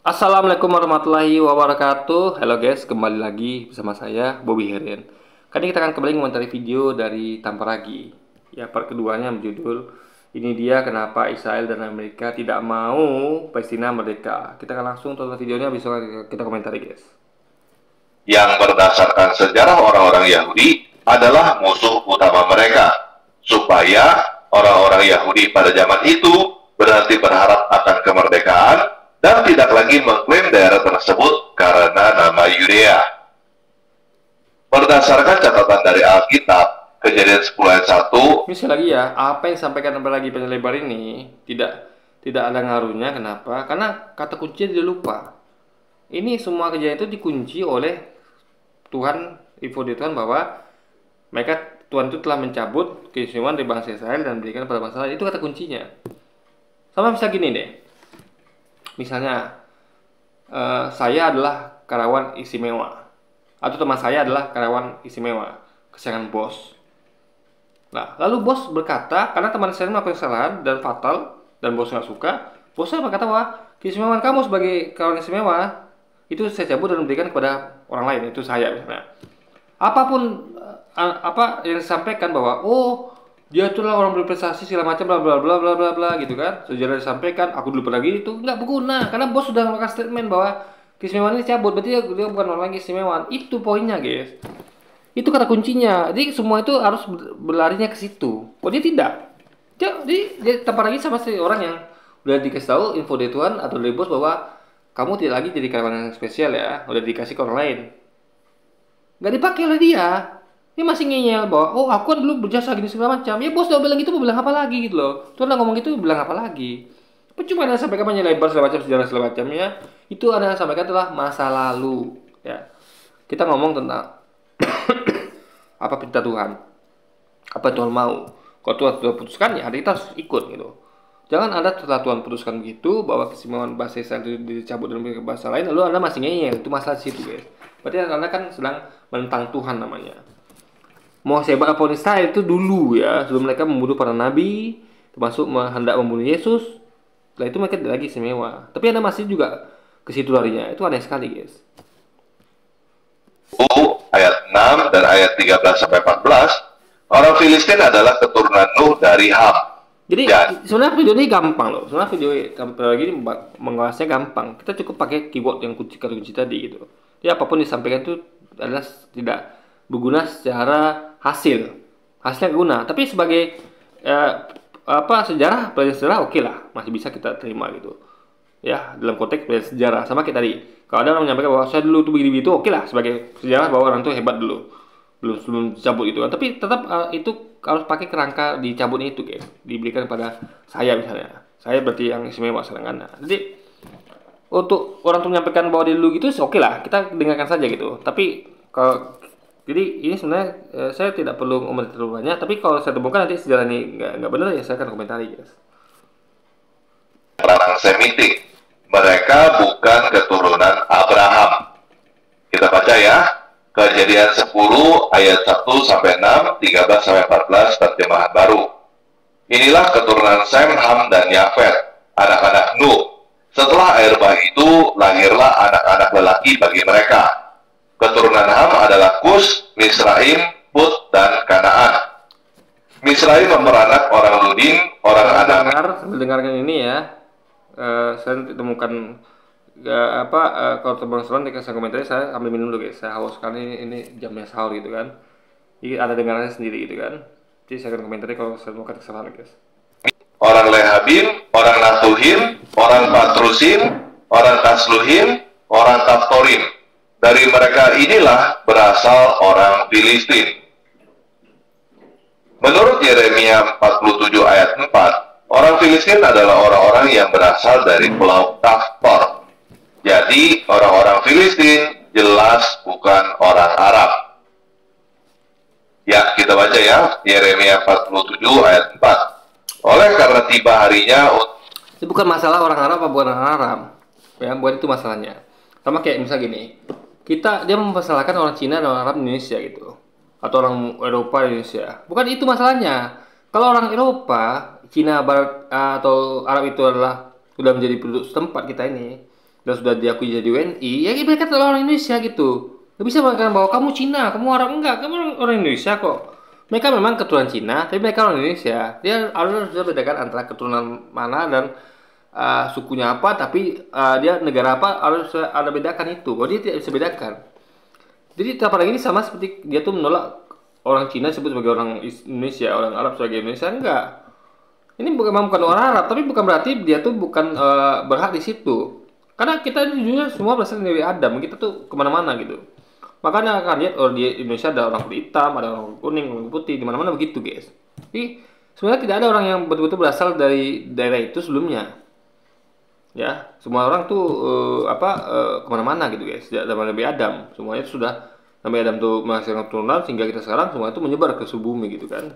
Assalamualaikum warahmatullahi wabarakatuh. Halo guys, kembali lagi bersama saya Bobby Heren. Kali ini kita akan kembali mengomentari video dari Tamparagi. Ya, part keduanya berjudul ini dia kenapa Israel dan Amerika tidak mau Palestina merdeka. Kita akan langsung tonton videonya, bisa kita komentari guys. Yang berdasarkan sejarah orang-orang Yahudi adalah musuh utama mereka, supaya orang-orang Yahudi pada zaman itu berhenti berharap akan kemerdekaan dan tidak lagi mengklaim daerah tersebut karena nama Yudea. Berdasarkan catatan dari Alkitab, Kejadian 10 ayat 1, Ini sekali lagi ya, apa yang disampaikan Tamparagi panjang lebar ini tidak ada ngaruhnya. Kenapa? Karena kata kuncinya dia lupa. Ini semua kejadian itu dikunci oleh Tuhan, info dari Tuhan bahwa Tuhan itu telah mencabut keistimewaan dari bangsa Israel dan berikan pada bangsa lain. Itu kata kuncinya. Sama bisa gini deh. Misalnya saya adalah karyawan istimewa, atau teman saya adalah karyawan istimewa kesayangan bos. Nah, lalu bos berkata karena teman saya melakukan kesalahan dan fatal dan bos nggak suka, bos saya berkata bahwa keistimewaan kamu sebagai karyawan istimewa itu saya cabut dan berikan kepada orang lain, itu saya misalnya. Apapun apa yang disampaikan bahwa dia itulah orang berprestasi segala macam bla bla bla bla bla bla gitu kan. Sejarah disampaikan, aku dulu pernah gini, itu nggak berguna karena bos sudah melakukan statement bahwa keistimewaan ini cabut, berarti dia bukan orang lagi istimewa. Itu poinnya, guys. Itu kata kuncinya. Jadi semua itu harus berlarinya ke situ. Kok dia tidak? Dia tanpa lagi sama si orang yang udah dikasih tahu info dari Tuhan atau dari bos bahwa kamu tidak lagi jadi karyawan yang spesial ya, udah dikasih ke orang lain. Nggak dipakai oleh dia. Dia masih ngeyel bahwa aku kan dulu berjasa gini segala macam. Ya bos udah bilang gitu, mau bilang apa lagi gitu loh. Tuhan udah ngomong gitu, bilang apa lagi? Percuma ada sampaikan banyak lebar segala macam sejarah segala macamnya. Itu ada sampaikan adalah masa lalu ya. Kita ngomong tentang apa perintah Tuhan, apa Tuhan mau. Kalau Tuhan sudah putuskan ya kita harus ikut gitu. Jangan Anda setelah Tuhan putuskan begitu bahwa keistimewaan bahasa Israel itu dicabut dan ke bahasa lain, lalu Anda masih ngeyel. Itu masalah di situ guys. Berarti Anda kan sedang menentang Tuhan namanya. Mau sehebat apapun Israel itu dulu ya, sebelum mereka membunuh para nabi, termasuk hendak membunuh Yesus. Setelah itu mereka tidak lagi istimewa. Tapi Anda masih juga ke situ larinya. Itu aneh sekali guys. ayat 6 dan ayat 13 sampai 14, orang Filistin adalah keturunan Nuh dari Ham. Jadi sebenarnya video ini gampang loh. Sebenarnya video gini menguasanya gampang. Kita cukup pakai keyword yang kunci tadi gitu. Jadi apapun disampaikan itu adalah tidak berguna secara hasilnya guna. Tapi sebagai sejarah, pelajaran sejarah oke lah, masih bisa kita terima gitu. Ya, dalam konteks pelajaran sejarah sama kayak tadi. Kalau ada orang menyampaikan bahwa saya dulu tuh begini itu oke lah sebagai sejarah bahwa orang tuh hebat dulu. Belum dicabut gitu kan. Tapi tetap itu harus pakai kerangka dicabutnya itu guys. Diberikan kepada saya misalnya. Saya berarti yang istimewa sedangkan. Jadi untuk orang tuh menyampaikan bahwa dia dulu gitu oke lah, kita dengarkan saja gitu. Tapi kalau jadi ini sebenarnya saya tidak perlu komentar terlalu banyak, tapi kalau saya temukan nanti sejarah ini nggak benar ya saya akan komentari guys. Orang Semitik, mereka bukan keturunan Abraham. Kita baca ya, Kejadian 10 ayat 1 sampai 6, 13 sampai 14 terjemahan baru. Inilah keturunan Sem, Ham, dan Yafet, anak-anak Nuh. Setelah air bah itu, lahirlah anak-anak lelaki bagi mereka. Keturunan Ham adalah Kus, Misraim, Put, dan Kanaan. Misraim memperanak orang Ludim, orang Anak. Sambil dengarkan ini ya, saya temukan kalau teman teman dikasih komentar, saya ambil minum dulu guys. Saya haus sekali, ini jamnya sahur gitu kan. Jadi ada dengarannya sendiri gitu kan. Jadi saya akan komentari kalau saya temukan kesalahan guys. Orang Lehabim, orang Natuhim, orang Patrusim, orang Kasluhim, orang Kaftorim. Dari mereka inilah berasal orang Filistin. Menurut Yeremia 47 ayat 4, orang Filistin adalah orang-orang yang berasal dari pulau Kaftor. Jadi orang-orang Filistin jelas bukan orang Arab. Ya, kita baca ya, Yeremia 47 ayat 4. Oleh karena tiba harinya, itu bukan masalah orang Arab apa bukan orang Arab. Ya, bukan itu masalahnya. Sama kayak misalnya gini, dia mempersalahkan orang Cina dan orang Arab di Indonesia gitu. Atau orang Eropa di Indonesia. Bukan itu masalahnya. Kalau orang Eropa, Cina Barat atau Arab itu adalah sudah menjadi penduduk setempat kita ini, dan sudah diakui jadi WNI, ya mereka adalah orang Indonesia gitu. Gak bisa mengatakan bahwa kamu Cina, kamu Arab, enggak, kamu orang Indonesia kok. Mereka memang keturunan Cina, tapi mereka orang Indonesia. Dia harus bedakan antara keturunan mana dan sukunya apa, tapi dia negara apa, harus ada bedakan itu. Kalau dia tidak bisa bedakan. Jadi apalagi ini sama seperti dia tuh menolak orang Cina disebut sebagai orang Indonesia, orang Arab sebagai Indonesia, enggak. Ini bukan orang Arab, tapi bukan berarti dia tuh bukan berhak di situ. Karena kita juga semua berasal dari Adam, kita tuh kemana-mana gitu. Makanya akan lihat di Indonesia ada orang kulit hitam, ada orang kuning, orang putih, di mana-mana begitu guys. Jadi sebenarnya tidak ada orang yang betul-betul berasal dari daerah itu sebelumnya. Ya, semua orang tuh kemana-mana gitu guys. Zaman Nabi Adam, semuanya sudah Nabi Adam tuh menghasilkan keturunan sehingga kita sekarang semua itu menyebar ke seluruh bumi gitu kan.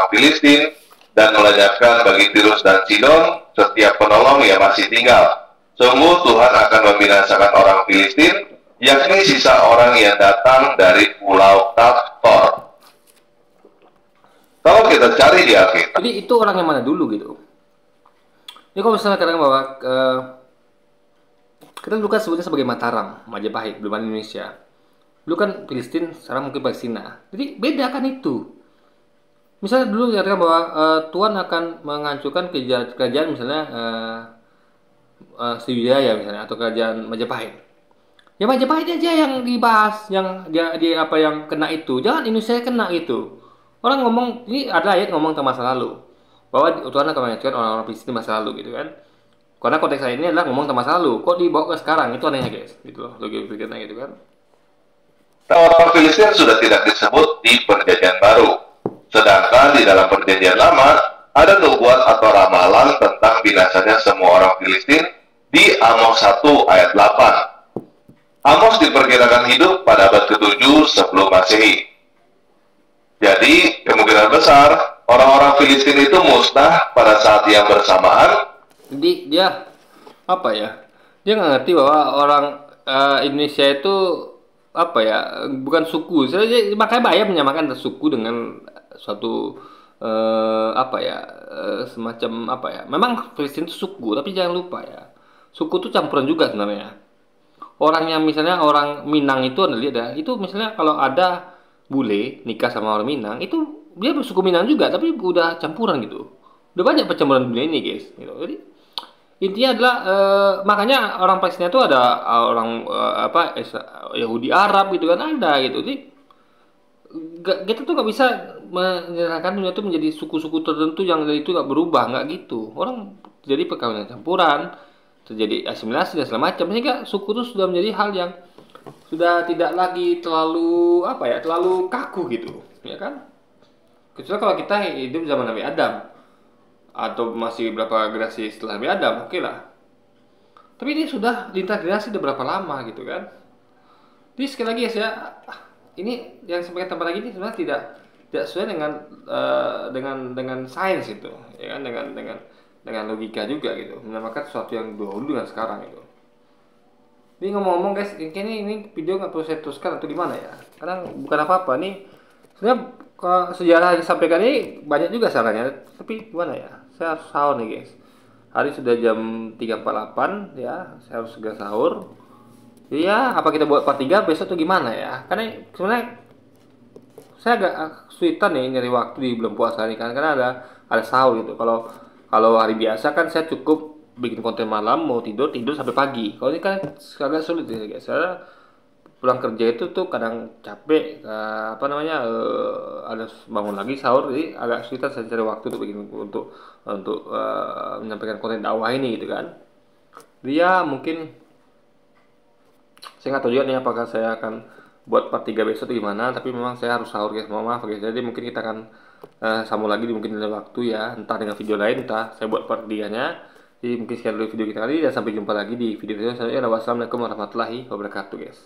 Filistin dan melenyapkan bagi Tirus dan Sidon setiap penolong yang masih tinggal. Sungguh Tuhan akan membinasakan orang Filistin, yakni sisa orang yang datang dari pulau Kaftor. Kalau kita cari di Alkitab, jadi itu orang yang mana dulu gitu. Ini kalau misalnya katakan bahwa kita dulu kan sebutnya sebagai Mataram, Majapahit, belum ada Indonesia. Dulu kan Filistin, sekarang mungkin Palestina. Jadi beda kan itu. Misalnya dulu dikatakan bahwa Tuhan akan menghancurkan kerajaan misalnya Sriwijaya misalnya atau kerajaan Majapahit. Ya Majapahit aja yang dibahas, yang dia apa yang kena itu. Jangan Indonesia kena itu. Orang ngomong ini ada ayat ngomong tentang masa lalu bahwa Tuhan akan menghancurkan orang-orang Filistin masa lalu gitu kan. Karena konteks saya ini adalah ngomong tentang masa lalu. Kok dibawa ke sekarang? Itu anehnya guys. Gitu loh, logika pikirnya gitu kan. orang Filistin sudah tidak disebut di Perjanjian Baru. Sedangkan di dalam Perjanjian Lama ada nubuat atau ramalan tentang binasanya semua orang Filistin di Amos 1 ayat 8. Amos diperkirakan hidup pada abad ke-7 sebelum Masehi. Jadi, kemungkinan besar orang-orang Filistin itu musnah pada saat yang bersamaan. Jadi dia apa ya? Dia nggak ngerti bahwa orang Indonesia itu apa ya? Bukan suku. Makanya bahaya menyamakan suku dengan suatu semacam apa ya? Memang Filistin itu suku, tapi jangan lupa ya. Suku itu campuran juga sebenarnya. Orang yang misalnya orang Minang itu Anda lihat ya, itu misalnya kalau ada bule nikah sama orang Minang, itu dia bersuku Minang juga, tapi udah campuran gitu. Udah banyak percampuran bule ini guys. Gitu. Jadi intinya adalah makanya orang Palestina itu ada orang Yahudi Arab gitu kan ada gitu. Jadi kita tuh nggak bisa menyerahkan dunia itu menjadi suku-suku tertentu yang dari itu nggak berubah, nggak gitu. Orang jadi perkawinan campuran, terjadi asimilasi dan segala macam, sehingga suku itu sudah menjadi hal yang sudah tidak lagi terlalu terlalu kaku gitu, ya kan? Kecuali kalau kita hidup zaman Nabi Adam atau masih berapa generasi setelah Nabi Adam, oke lah. Tapi ini sudah lintas generasi udah berapa lama gitu kan? Jadi sekali lagi ya ini yang sampai tempat lagi ini sebenarnya tidak sesuai dengan sains itu, ya kan? Dengan logika juga gitu, menamakan sesuatu yang dulu dengan sekarang itu. Ini ngomong-ngomong guys, ini video nggak perlu saya teruskan atau gimana ya? Karena bukan apa-apa nih. Sebenarnya sejarah yang disampaikan ini banyak juga salahnya, tapi gimana ya? Saya harus sahur nih guys. Hari sudah jam 3.48 ya, saya harus segera sahur. Iya, apa kita buat part 3 besok tuh gimana ya? Karena sebenarnya saya agak kesulitan nih nyari waktu di bulan puasa ini kan, karena ada sahur gitu. Kalau hari biasa kan saya cukup bikin konten malam, mau tidur sampai pagi. Kalau ini kan agak sulit ya guys. Saya pulang kerja itu tuh kadang capek, ada bangun lagi sahur, jadi agak sulitan saya cari waktu untuk menyampaikan konten dakwah ini gitu kan. Dia mungkin saya nggak tahu juga nih apakah saya akan buat part 3 besok atau gimana, tapi memang saya harus sahur guys, mohon maaf guys. Jadi mungkin kita akan sambung lagi mungkin dalam waktu ya, entah dengan video lain, entah saya buat part 3 nya. Jadi mungkin sekian dulu video kita kali ini, dan sampai jumpa lagi di video selanjutnya. Wassalamualaikum warahmatullahi wabarakatuh guys.